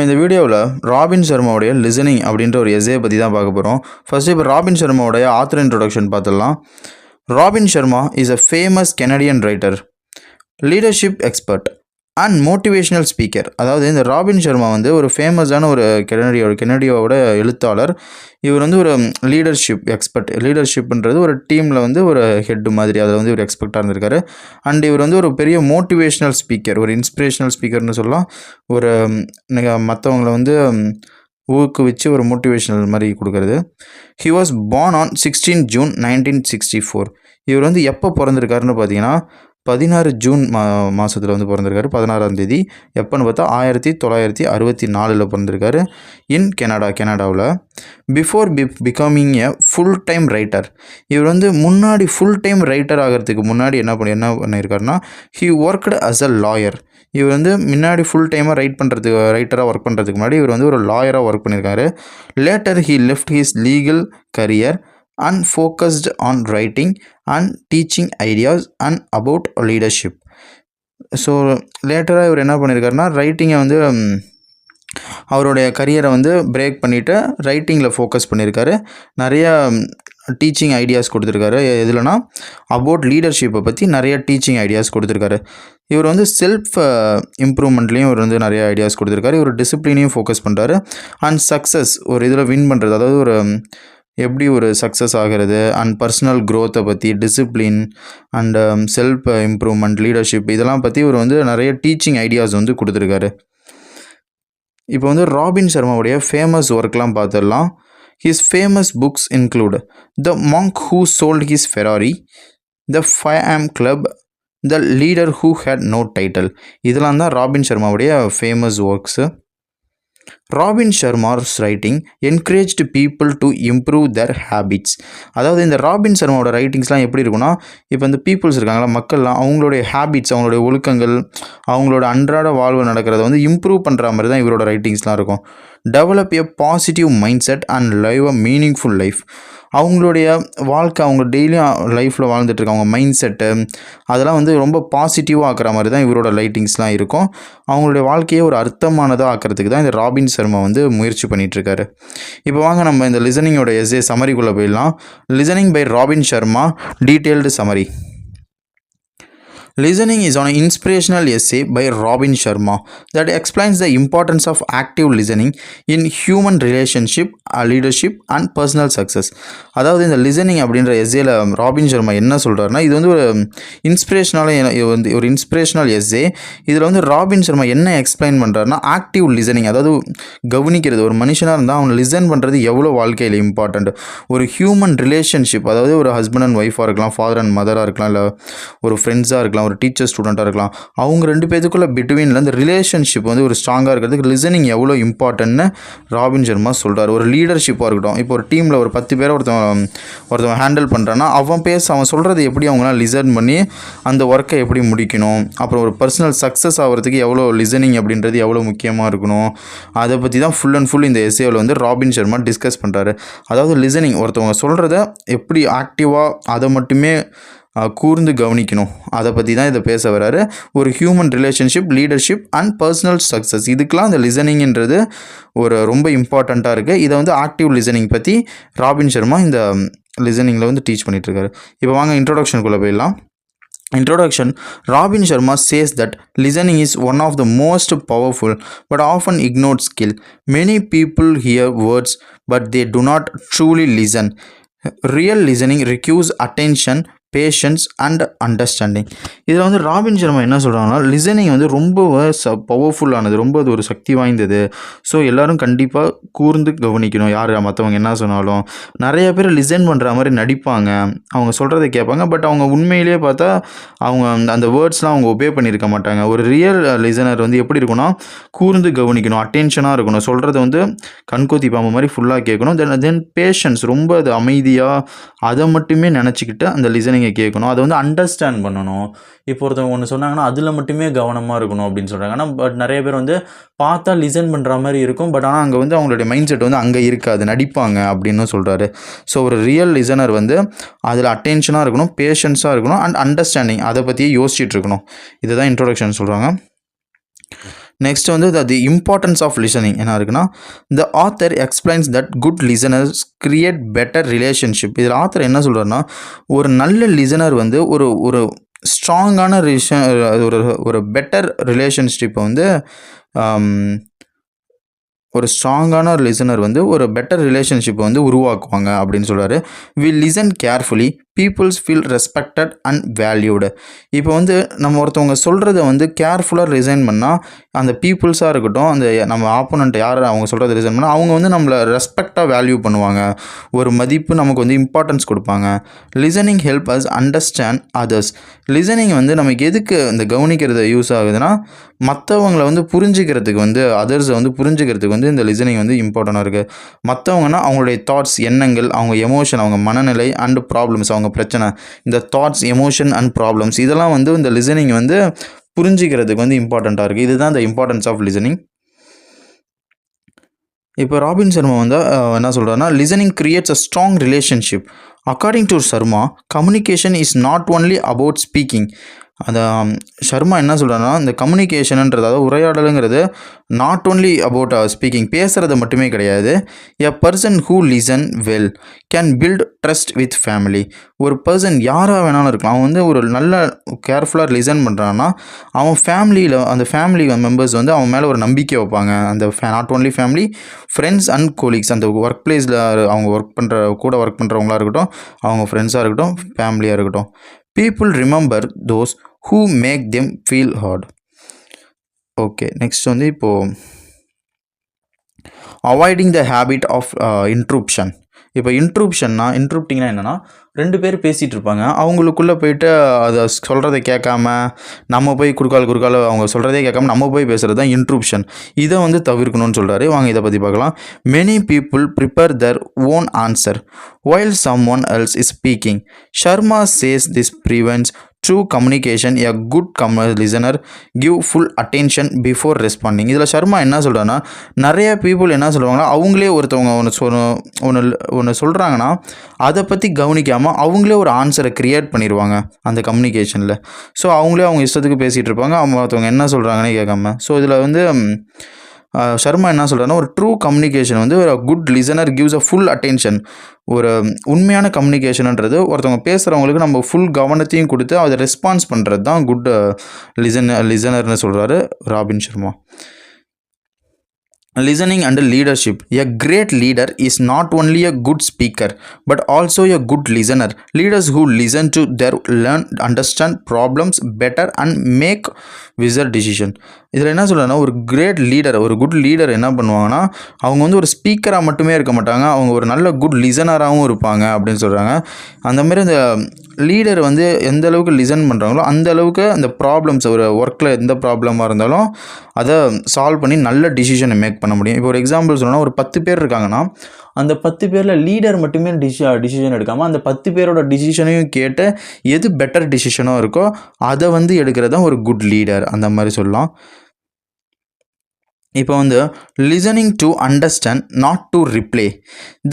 நம்ம இந்த வீடியோவில் ராபின் சர்மாவுடைய லிசனிங் அப்படின்ற ஒரு எஸ்ஸே பற்றி தான் பார்க்க போகிறோம். ஃபர்ஸ்ட் இப்போ ராபின் சர்மாவுடைய ஆத்தர் இன்ட்ரோடக்ஷன் பார்த்துடலாம். Robin Sharma is a famous Canadian writer, leadership expert and motivational speaker. அதாவது இந்த ராபின் சர்மா வந்து ஒரு ஃபேமஸான ஒரு கெனடியாவோட எழுத்தாளர். இவர் வந்து ஒரு லீடர்ஷிப் எக்ஸ்பர்ட். லீடர்ஷிப்ன்றது ஒரு டீமில் வந்து ஒரு ஹெட்டு மாதிரி, அதில் வந்து ஒரு எக்ஸ்பர்ட்டாக இருந்திருக்காரு. அண்ட் இவர் வந்து ஒரு பெரிய மோட்டிவேஷ்னல் ஸ்பீக்கர், ஒரு இன்ஸ்பிரேஷனல் ஸ்பீக்கர்னு சொல்லலாம். ஒரு மற்றவங்களை வந்து ஊக்குவிச்சு ஒரு மோட்டிவேஷனல் மாதிரி கொடுக்குறது. He was born on 16 June 1964. இவர் வந்து எப்போ பிறந்திருக்காருன்னு பார்த்தீங்கன்னா 16 ஜூன் மாதத்தில் வந்து பிறந்திருக்காரு, 16ஆம் தேதி. எப்போன்னு பார்த்தா 1964 பிறந்திருக்காரு இன் கெனடாவில். Before becoming a full time writer, இவர் வந்து முன்னாடி ஃபுல் டைம் ரைட்டர் ஆகிறதுக்கு முன்னாடி என்ன பண்ணியிருக்காருன்னா, he worked as a lawyer. இவர் வந்து முன்னாடி ஃபுல் டைமாக ரைட்டராக ஒர்க் பண்ணுறதுக்கு முன்னாடி இவர் வந்து ஒரு லாயராக ஒர்க் பண்ணியிருக்காரு. Later he left his legal career and focused on writing and teaching ideas and about leadership. So லேட்டராக இவர் என்ன பண்ணியிருக்காருன்னா, ரைட்டிங்கை வந்து அவருடைய கரியரை வந்து பிரேக் பண்ணிவிட்டு ரைட்டிங்கில் ஃபோக்கஸ் பண்ணியிருக்காரு. நிறையா டீச்சிங் ஐடியாஸ் கொடுத்துருக்காரு. எதுலனா அபவுட் லீடர்ஷிப்பை பற்றி நிறைய டீச்சிங் ஐடியாஸ் கொடுத்துருக்காரு. இவர் வந்து செல்ஃப் இம்ப்ரூவ்மெண்ட்லேயும் இவர் வந்து நிறைய ஐடியாஸ் கொடுத்துருக்காரு. இவர் டிசிப்ளினையும் ஃபோக்கஸ் பண்ணுறாரு. அண்ட் சக்ஸஸ், ஒரு இதில் வின் பண்ணுறது, அதாவது ஒரு எப்படி ஒரு சக்ஸஸ் ஆகிறது, அண்ட் பர்சனல் க்ரோத்தை பற்றி, discipline and self improvement, leadership, இதெல்லாம் பற்றி இவர் வந்து நிறைய டீச்சிங் ஐடியாஸ் வந்து கொடுத்துருக்காரு. இப்போ வந்து ராபின் சர்மாவுடைய ஃபேமஸ் ஒர்க்லாம் பார்த்துடலாம். His famous books include the monk who sold his Ferrari, the 5am club, the leader who had no title. இதெல்லாம் தான் ராபின் சர்மாவுடைய famous works. Robin Sharma's writing encouraged people to improve their habits. அதாவது இந்த robin சர்மாவோட ரைட்டிங்ஸ்லாம் எப்படி இருக்குன்னா, இப்போ இந்த peoples இருக்காங்களா, மக்கள்லாம், அவங்களுடைய ஹேபிட்ஸ், அவங்களுடைய ஒழுக்கங்கள், அவங்களோட அன்றாட வாழ்வு நடக்கிறத வந்து இம்ப்ரூவ் பண்ணுற மாதிரி தான் இவரோட ரைட்டிங்ஸ்லாம் இருக்கும். Develop a positive mind set and live a meaningful life. அவங்களுடைய வாழ்க்கை, அவங்க டெய்லியும் லைஃப்பில் வாழ்ந்துட்டுருக்காங்க, அவங்க மைண்ட் செட்டு அதெல்லாம் வந்து ரொம்ப பாசிட்டிவாக ஆக்குற மாதிரி தான் இவரோட ரைட்டிங்ஸ்லாம் இருக்கும். அவங்களுடைய வாழ்க்கையை ஒரு அர்த்தமானதாக ஆக்கிறதுக்கு தான் இந்த ராபின் சர்மா வந்து முயற்சி பண்ணிகிட்ருக்காரு. இப்போ வாங்க நம்ம இந்த லிசனிங்கோட எஸ்ஸே சமரிக்குள்ளே போயிடலாம். Listening by Robin Sharma, detailed summary. Listening is an inspirational essay by Robin Sharma that explains the importance of active listening in human relationship, leadership and personal success. அதாவது இந்த லிசனிங் அப்படின்ற எஸ்ஸேல ராபின் சர்மா என்ன சொல்கிறாருன்னா, இது வந்து ஒரு இன்ஸ்பிரேஷனல் எஸ்ஸே. இதில் வந்து ராபின் சர்மா என்ன எக்ஸ்பிளைன் பண்ணுறாருன்னா, ஆக்டிவ் லிசனிங், அதாவது கவனிக்கிறது. ஒரு மனுஷனாக இருந்தால் அவனை லிசன் பண்ணுறது எவ்வளோ வாழ்க்கையில் இம்பார்ட்டண்ட். ஒரு ஹியூமன் ரிலேஷன்ஷிப், அதாவது ஒரு ஹஸ்பண்ட் அண்ட் ஒய்ஃபாக இருக்கலாம், ஃபாதர் அண்ட் மதராக இருக்கலாம், இல்லை ஒரு ஃப்ரெண்ட்ஸாக இருக்கலாம், ஒரு டீச்சர் ஸ்டூடெண்ட்டாக இருக்கலாம். அவங்க ரெண்டு பேத்துக்குள்ளே பிட்வீனில் அந்த ரிலேஷன்ஷிப் வந்து ஒரு ஸ்ட்ராங்காக இருக்கிறதுக்கு லிசனிங் எவ்வளோ இம்பார்ட்டன்ட்னு ராபின் சர்மா சொல்கிறார். ஒரு லீடர்ஷிப்பாக இருக்கட்டும், இப்போ ஒரு டீமில் ஒரு 10 பேரை ஒருத்தவன் ஹேண்டில் பண்ணுறான்னா, அவன் சொல்கிறது எப்படி அவங்களாம் லிசன் பண்ணி அந்த ஒர்க்கை எப்படி முடிக்கணும், அப்புறம் ஒரு பர்சனல் சக்ஸஸ் ஆகிறதுக்கு எவ்வளோ லிசனிங் அப்படின்றது எவ்வளோ முக்கியமாக இருக்கணும், அதை பற்றி தான் ஃபுல் அண்ட் ஃபுல் இந்த எஸ்ஸேவில் வந்து ராபின் சர்மா டிஸ்கஸ் பண்ணுறாரு. அதாவது லிசனிங், ஒருத்தவங்க சொல்கிறத எப்படி ஆக்டிவாக அதை மட்டுமே கூர்ந்து கவனிக்கணும், அதை பற்றி தான் இதை பேச வராரு. ஒரு human relationship, leadership and personal success, இதுக்கெலாம் இந்த லிசனிங்ன்றது ஒரு ரொம்ப இம்பார்ட்டண்ட்டாக இருக்குது. இதை வந்து ஆக்டிவ் லிசனிங் பற்றி ராபின் சர்மா இந்த லிசனிங்கில் வந்து டீச் பண்ணிகிட்ருக்காரு. இப்போ வாங்க இன்ட்ரோடக்ஷனுக்குள்ளே போயிடலாம். Introduction. Robin Sharma says that listening is one of the most powerful but often ignored skill. Many people hear words but they do not truly listen. Real listening requires attention, patience and understanding. இதில் வந்து robin Sharma என்ன சொல்கிறாங்கன்னா, listening வந்து ரொம்ப பவர்ஃபுல்லானது, ரொம்ப அது ஒரு சக்தி வாய்ந்தது. ஸோ எல்லோரும் கண்டிப்பாக கூர்ந்து கவனிக்கணும், யார் மற்றவங்க என்ன சொன்னாலும். நிறைய பேர் லிசன் பண்ணுற மாதிரி நடிப்பாங்க, அவங்க சொல்கிறத கேட்பாங்க, பட் அவங்க உண்மையிலேயே பார்த்தா அவங்க அந்த வேர்ட்ஸ்லாம் அவங்க ஒபே பண்ணியிருக்க மாட்டாங்க. ஒரு ரியல் லிசனர் வந்து எப்படி இருக்குன்னா, கூர்ந்து கவனிக்கணும், அட்டென்ஷனாக இருக்கணும், சொல்கிறத வந்து கண்கொத்தி பாம்பு மாதிரி ஃபுல்லாக கேட்கணும். தென் பேஷன்ஸ், ரொம்ப அது அமைதியாக அதை மட்டுமே நினச்சிக்கிட்டு அந்த லிசனிங் கேட்கணும். அதை வந்து அண்டர்ஸ்டாண்ட் பண்ணணும். இப்போ ஒருத்தவங்க ஒன்று சொன்னாங்கன்னா அதில் மட்டுமே கவனமாக இருக்கணும் அப்படின்னு சொல்கிறாங்க. ஆனால் பட் நிறைய பேர் வந்து பார்த்தா லிசன் பண்ணுற மாதிரி இருக்கும், பட் ஆனால் அங்கே வந்து அவங்களுடைய மைண்ட் செட் வந்து அங்கே இருக்காது, நடிப்பாங்க அப்படின்னு சொல்கிறாரு. ஸோ ஒரு ரியல் லிசனர் வந்து அதில் அட்டென்ஷனாக இருக்கணும், பேஷன்ஸாக இருக்கணும் அண்ட் அண்டர்ஸ்டாண்டிங், அதை பற்றியே யோசிச்சுட்டு இருக்கணும். இதுதான் இன்ட்ரோடக்ஷன் சொல்கிறாங்க. நெக்ஸ்ட் வந்து தி இம்பார்ட்டன்ஸ் ஆஃப் லிசனிங் என்ன இருக்குன்னா, the author explains that good listeners create better relationship. இதில் ஆத்தர் என்ன சொல்கிறாருன்னா, ஒரு நல்ல லிசனர் வந்து ஒரு ஒரு ஸ்ட்ராங்கான ஒரு ஒரு பெட்டர் ரிலேஷன்ஷிப்பை வந்து ஒரு ஸ்ட்ராங்கான லிசனர் வந்து ஒரு பெட்டர் ரிலேஷன்ஷிப்பை வந்து உருவாக்குவாங்க அப்படின்னு சொல்கிறாரு. We listen carefully, peoples feel respected and valued. இப்போ வந்து நம்ம ஒருத்தவங்க சொல்கிறத வந்து கேர்ஃபுல்லாக லிசன் பண்ணால் அந்த பீப்புள்ஸாக இருக்கட்டும், அந்த நம்ம ஆப்போனண்ட் யார் அவங்க சொல்கிறத லிசன் பண்ணால் அவங்க வந்து நம்மளை ரெஸ்பெக்டாக வேல்யூ பண்ணுவாங்க, ஒரு மதிப்பு நமக்கு வந்து இம்பார்ட்டன்ஸ் கொடுப்பாங்க. Listening help us understand others. Listening வந்து நமக்கு எதுக்கு இந்த கவனிக்கிறது யூஸ் ஆகுதுன்னா, மற்றவங்களை வந்து புரிஞ்சுக்கிறதுக்கு வந்து அதர்ஸை வந்து புரிஞ்சுக்கிறதுக்கு வந்து இந்த லிசனிங் வந்து இம்பார்ட்டண்டாக இருக்குது. மற்றவங்கன்னா அவங்களுடைய தாட்ஸ், எண்ணங்கள், அவங்க எமோஷன், அவங்க மனநிலை அண்ட் ப்ராப்ளம்ஸ், அவங்க பிரச்சனை, இந்த தாட்ஸ், எமோஷன் அண்ட் ப்ராப்ளம்ஸ் இதெல்லாம் வந்து இந்த லிசனிங் வந்து புரிஞ்சிக்கிறதுக்கு வந்து இம்பார்ட்டண்ட்டாக இருக்குது. இதுதான் இந்த இம்பார்ட்டன்ஸ் ஆஃப் லிசனிங். இப்போ ராபின் சர்மா வந்து என்ன சொல்கிறாருன்னா, listening creates a strong relationship. According to Sharma, communication is not only about speaking. அந்த சர்மா என்ன சொல்கிறாருன்னா, இந்த கம்யூனிகேஷனுன்றது, அதாவது உரையாடலுங்கிறது நாட் ஓன்லி அபவுட் ஸ்பீக்கிங், பேசுகிறது மட்டுமே கிடையாது. A person who listen well can build trust with family. ஒரு பர்சன் யாராக வேணாலும் இருக்கலாம், அவன் வந்து ஒரு நல்ல கேர்ஃபுல்லாக லிசன் பண்ணுறான்னா அவன் ஃபேமிலியில், அந்த ஃபேமிலி மெம்பர்ஸ் வந்து அவன் மேலே ஒரு நம்பிக்கை வைப்பாங்க. அந்த not only family, friends and colleagues, அந்த ஒர்க் பிளேஸில் அவங்க கூட ஒர்க் பண்ணுறவங்களா இருக்கட்டும், அவங்க ஃப்ரெண்ட்ஸாக இருக்கட்டும், ஃபேமிலியாக இருக்கட்டும். People remember those who make them feel heard. Okay, next வந்து இப்போது அவாய்டிங் த ஹேபிட் ஆஃப் இன்ட்ரூப்ஷன். இப்போ இன்ட்ரூப்டிங்னா என்னென்னா, ரெண்டு பேர் பேசிகிட்டு இருப்பாங்க, அவங்களுக்குள்ளே போயிட்டு அதை சொல்கிறத கேட்காம நம்ம போய் குறுக்கால் அவங்க சொல்கிறதே கேட்காம நம்ம போய் பேசுகிறது தான் இன்ட்ரூப்ஷன். இதை வந்து தவிர்க்கணும்னு சொல்கிறாரு. வாங்க இதை பற்றி பார்க்கலாம். Many people prepare their own answer while someone else is speaking. Sharma says this prevents true communication. A good listener give full attention before responding. இதில் சர்மா என்ன சொல்கிறான்னா, நிறைய பீப்புள் என்ன சொல்லுவாங்கன்னா, அவங்களே ஒருத்தவங்க ஒன்று சொல்கிறாங்கன்னா அதை பற்றி கவனிக்காமல் அவங்களே ஒரு ஆன்சரை க்ரியேட் பண்ணிடுவாங்க அந்த கம்யூனிகேஷனில். ஸோ அவங்களே அவங்க இஷ்டத்துக்கு பேசிகிட்டு இருப்பாங்க, ஒருத்தவங்க என்ன சொல்கிறாங்கன்னே கேட்காம. ஸோ இதில் வந்து சர்மா என்ன சொல்கிறாருன்னா, ஒரு ட்ரூ கம்யூனிகேஷன் வந்து ஒரு good listener gives a full attention. ஒரு உண்மையான கம்யூனிகேஷன்ன்றது ஒருத்தவங்க பேசுகிறவங்களுக்கு நம்ம ஃபுல் கவனத்தையும் கொடுத்து அதை ரெஸ்பான்ஸ் பண்ணுறது தான் குட் லிசனர்னு சொல்கிறாரு robin Sharma. Listening and leadership. A great leader is not only a good speaker but also a good listener. Leaders who listen to their learn, understand problems better and make wiser decision. இதில் என்ன சொல்கிறேன்னா, ஒரு great leader, ஒரு good leader என்ன பண்ணுவாங்கன்னா, அவங்க வந்து ஒரு ஸ்பீக்கராக மட்டுமே இருக்க மாட்டாங்க, அவங்க ஒரு நல்ல குட் லிசனராகவும் இருப்பாங்க அப்படின்னு சொல்கிறாங்க. அந்தமாரி அந்த லீடர் வந்து எந்த அளவுக்கு லிசன் பண்ணுறாங்களோ அந்த அளவுக்கு அந்த ப்ராப்ளம்ஸ், ஒரு ஒர்க்கில் எந்த ப்ராப்ளமாக இருந்தாலும் அதை சால்வ் பண்ணி நல்ல டிசிஷனை மேக் பண்ண முடியும். இப்போ ஒரு எக்ஸாம்பிள் சொல்லணும்னா, ஒரு 10 பேர் இருக்காங்கன்னா அந்த 10 பேரில் லீடர் மட்டுமே டிசிஷன் எடுக்காமல் அந்த 10 பேரோட டிசிஷனையும் கேட்டு எது பெட்டர் டிசிஷனோ இருக்கோ அதை வந்து எடுக்கிறது தான் ஒரு குட் லீடர், அந்த மாதிரி சொல்லலாம். இப்போ வந்து listening to understand not to reply.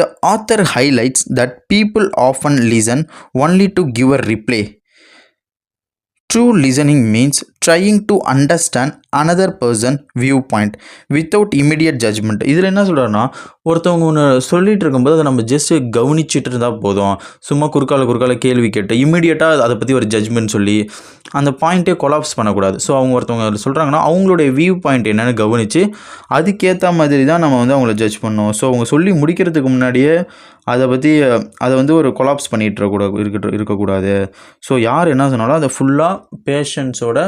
The author highlights that people often listen only to give a reply. True listening means trying to understand another person viewpoint without immediate judgment. இதில் என்ன சொல்கிறாருன்னா, ஒருத்தவங்க ஒன்று சொல்லிகிட்டு இருக்கும்போது அதை நம்ம ஜஸ்ட்டு கவனிச்சிட்டு இருந்தால் போதும், சும்மா குறுக்கால கேள்வி கேட்டு இமீடியட்டாக அதை பற்றி ஒரு ஜட்ஜ்மெண்ட் சொல்லி அந்த பாயிண்ட்டே கொலாப்ஸ் பண்ணக்கூடாது. ஸோ அவங்க ஒருத்தவங்க சொல்கிறாங்கன்னா அவங்களுடைய வியூ பாயிண்ட் என்னென்னு கவனித்து அதுக்கேற்ற மாதிரி தான் நம்ம வந்து அவங்கள ஜட்ஜ் பண்ணணும். ஸோ அவங்க சொல்லி முடிக்கிறதுக்கு முன்னாடியே அதை வந்து ஒரு கொலாப்ஸ் பண்ணிட்டு இருக்கக்கூடாது. ஸோ யார் என்ன சொன்னாலும் அதை ஃபுல்லாக பேஷன்ஸோட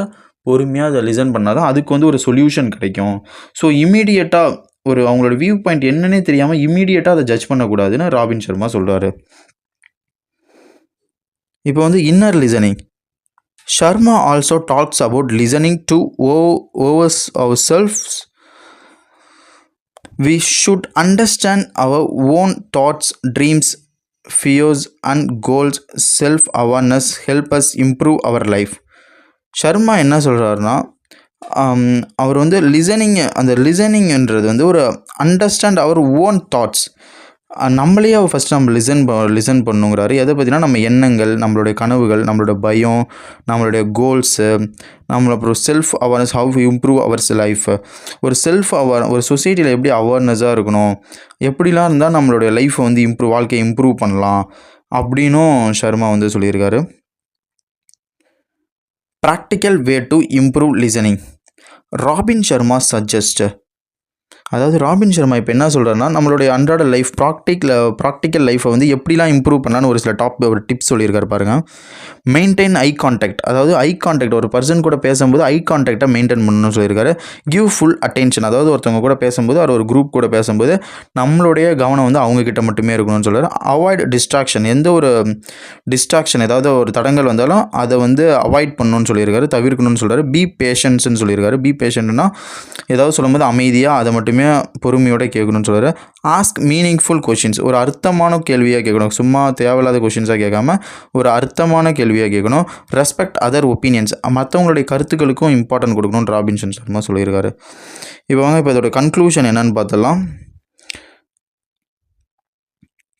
பொறுமையாக அதை லிசன் பண்ணால் தான் அதுக்கு வந்து ஒரு சொல்யூஷன் கிடைக்கும். ஸோ இமீடியட்டாக ஒரு அவங்களோட வியூ பாயிண்ட் என்னன்னே தெரியாமல் இமீடியட்டாக அதை ஜட்ஜ் பண்ணக்கூடாதுன்னு ராபின் சர்மா சொல்கிறாரு. இப்போ வந்து inner listening. Sharma also talks about listening to ourselves. We should understand our own thoughts, dreams, fears and goals. Self-awareness help us improve our life. Sharma என்ன சொல்கிறாருன்னா, அவர் வந்து அந்த லிசனிங்ன்றது வந்து ஒரு அண்டர்ஸ்டாண்ட் அவர் ஓன் தாட்ஸ், நம்மளையே ஃபஸ்ட்டு நம்ம லிசன் பண்ணுங்கிறாரு. எதை பற்றினா நம்ம எண்ணங்கள், நம்மளுடைய கனவுகள், நம்மளோட பயம், நம்மளுடைய கோல்ஸு, அப்புறம் self awareness, how to improve ours life. ஒரு ஒரு சொசைட்டியில் எப்படி அவேர்னஸாக இருக்கணும், எப்படிலாம் இருந்தால் நம்மளுடைய லைஃப்பை வந்து வாழ்க்கையை இம்ப்ரூவ் பண்ணலாம் அப்படின்னும் சர்மா வந்து சொல்லியிருக்காரு. Practical way to improve listening. Robin Sharma suggest. அதாவது ராபின் சர்மா இப்போ என்ன சொல்கிறாருன்னா, நம்மளுடைய அன்றாட லைஃப் ப்ராக்டிக்கல் லைஃப்பை வந்து எப்படிலாம் இம்ப்ரூவ் பண்ணலான்னு ஒரு சில ஒரு டிப்ஸ் சொல்லியிருக்காரு பாருங்கள். Maintain eye contact. அதாவது ஐ கான்டாக்ட், ஒரு பர்சன் கூட பேசும்போது ஐ கான்டாக்டை மெயின்டைன் பண்ணணும்னு சொல்லியிருக்காரு. Give full attention. அதாவது ஒருத்தவங்க கூட பேசும்போது, ஒரு குரூப் கூட பேசும்போது நம்மளுடைய கவனம் வந்து அவங்கக்கிட்ட மட்டுமே இருக்கணும்னு சொல்கிறார். Avoid distraction. எந்த ஒரு டிஸ்ட்ராக்ஷன், ஏதாவது ஒரு தடங்கள் வந்தாலும் அதை வந்து அவாய்ட் பண்ணணும்னு சொல்லியிருக்காரு, தவிர்க்கணும்னு சொல்கிறார். பி பேஷன்ஸ்ன்னு சொல்லியிருக்காரு. பி பேஷண்ட்னா ஏதாவது சொல்லும்போது அமைதியாக அதை மட்டுமே பொறுமையோட கேட்கணும்னு சொல்கிறார். Ask meaningful questions. ஒரு அர்த்தமான கேள்வியாக கேட்கணும். சும்மா தேவையில்லாத கொஷின்ஸாக கேட்காம ஒரு அர்த்தமான கேள்வியாக கேட்கணும். Respect other opinions. மற்றவங்களுடைய கருத்துக்களுக்கும் இம்பார்ட்டன்ட் கொடுக்கணும்னு ராபின்சன் சர்மா சொல்லியிருக்காரு. இப்போ வாங்க இப்போ இதோட கன்க்ளூஷன் என்னன்னு பார்த்தலாம்.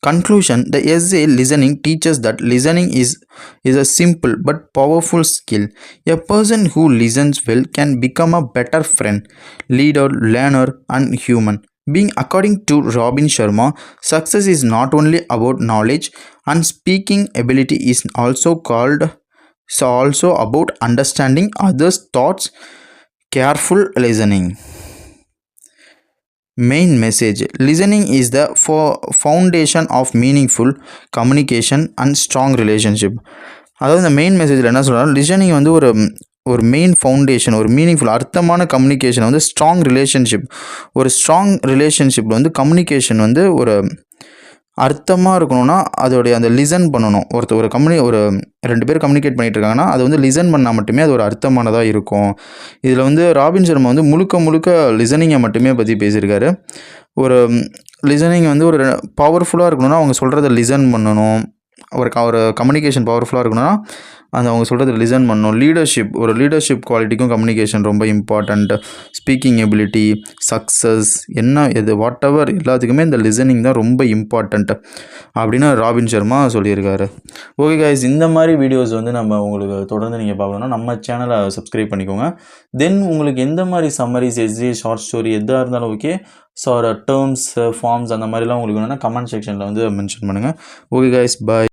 Conclusion: the essay listening teaches that listening is a simple but powerful skill. A person who listens well can become a better friend, leader, learner, and human being. According to Robin Sharma, success is not only about knowledge, and speaking ability is also about understanding others' thoughts. Careful listening. Main message: listening is the foundation of meaningful communication and strong relationship. அதாவது இந்த main மெசேஜில் என்ன சொல்கிறாங்க, listening வந்து ஒரு main foundation, ஒரு meaningful அர்த்தமான communication வந்து strong ரிலேஷன்ஷிப்பில் வந்து கம்யூனிகேஷன் வந்து ஒரு அர்த்தமாக இருக்கணும்னா அதோடைய அந்த லிசன் பண்ணணும். ஒரு 2 பேர் கம்யூனிகேட் பண்ணிகிட்டு இருக்காங்கன்னா அது வந்து லிசன் பண்ணால் மட்டுமே அது ஒரு அர்த்தமானதாக இருக்கும். இதில் வந்து ராபின் சர்மா வந்து முழுக்க லிசனிங்கை மட்டுமே பற்றி பேசியிருக்காரு. ஒரு லிசனிங் வந்து ஒரு பவர்ஃபுல்லாக இருக்கணும்னா அவங்க சொல்கிறத லிசன் பண்ணணும். ஒரு கம்யூனிகேஷன் பவர்ஃபுல்லாக இருக்கணும்னா அவங்க சொல்கிறத லிசன் பண்ணணும். லீடர்ஷிப் குவாலிட்டிக்கும் கம்யூனிகேஷன் ரொம்ப important. Speaking ability, success, whatever எல்லாத்துக்குமே இந்த லிசனிங் தான் ரொம்ப இம்பார்ட்டண்ட் அப்படின்னு ராபின் சர்மா சொல்லியிருக்காரு. ஓகே கைஸ், இந்த மாதிரி வீடியோஸ் வந்து உங்களுக்கு தொடர்ந்து நீங்கள் பார்க்கணுன்னா நம்ம சேனலை சப்ஸ்கிரைப் பண்ணிக்கோங்க. தென் உங்களுக்கு எந்த மாதிரி சம்மரிஸ், எஸ்ஏ, ஷார்ட் ஸ்டோரி எதாக இருந்தாலும் ஓகே, டேர்ம்ஸ், ஃபார்ம்ஸ் அந்த மாதிரிலாம் உங்களுக்கு வேணும்னா கமெண்ட் செக்ஷனில் வந்து மென்ஷன் பண்ணுங்கள். ஓகே கைஸ், பாய்.